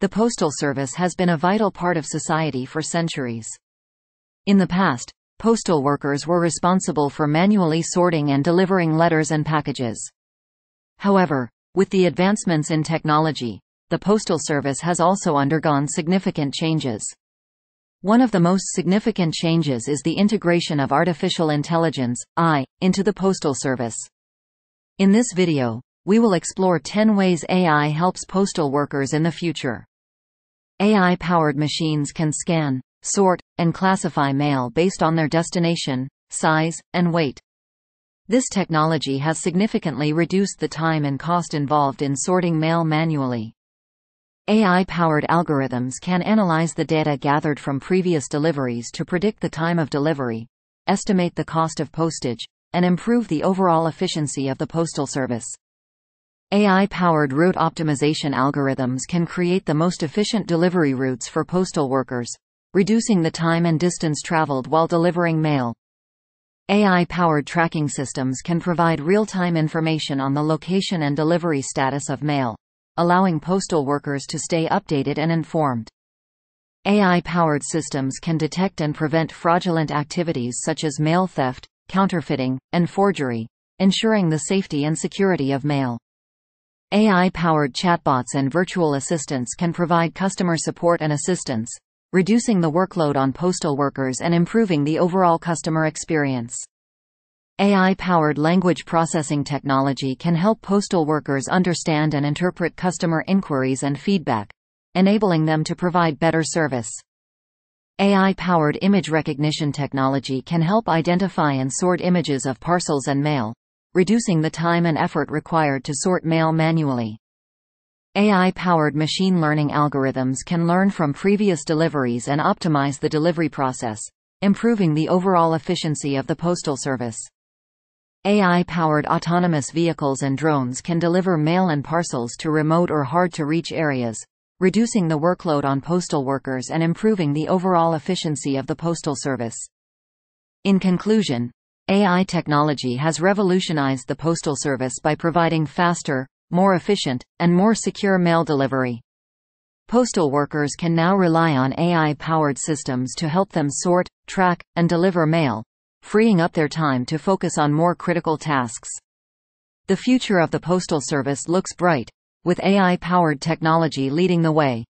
The postal service has been a vital part of society for centuries. In the past, postal workers were responsible for manually sorting and delivering letters and packages. However, with the advancements in technology, the postal service has also undergone significant changes. One of the most significant changes is the integration of artificial intelligence, AI, into the postal service. In this video, we will explore 10 ways AI helps postal workers in the future. AI-powered machines can scan, sort, and classify mail based on their destination, size, and weight. This technology has significantly reduced the time and cost involved in sorting mail manually. AI-powered algorithms can analyze the data gathered from previous deliveries to predict the time of delivery, estimate the cost of postage, and improve the overall efficiency of the postal service. AI-powered route optimization algorithms can create the most efficient delivery routes for postal workers, reducing the time and distance traveled while delivering mail. AI-powered tracking systems can provide real-time information on the location and delivery status of mail, allowing postal workers to stay updated and informed. AI-powered systems can detect and prevent fraudulent activities such as mail theft, counterfeiting, and forgery, ensuring the safety and security of mail. AI-powered chatbots and virtual assistants can provide customer support and assistance, reducing the workload on postal workers and improving the overall customer experience. AI-powered language processing technology can help postal workers understand and interpret customer inquiries and feedback, enabling them to provide better service. AI-powered image recognition technology can help identify and sort images of parcels and mail, reducing the time and effort required to sort mail manually. AI-powered machine learning algorithms can learn from previous deliveries and optimize the delivery process, improving the overall efficiency of the postal service. AI-powered autonomous vehicles and drones can deliver mail and parcels to remote or hard-to-reach areas, reducing the workload on postal workers and improving the overall efficiency of the postal service. In conclusion, AI technology has revolutionized the postal service by providing faster, more efficient, and more secure mail delivery. Postal workers can now rely on AI-powered systems to help them sort, track, and deliver mail, freeing up their time to focus on more critical tasks. The future of the postal service looks bright, with AI-powered technology leading the way.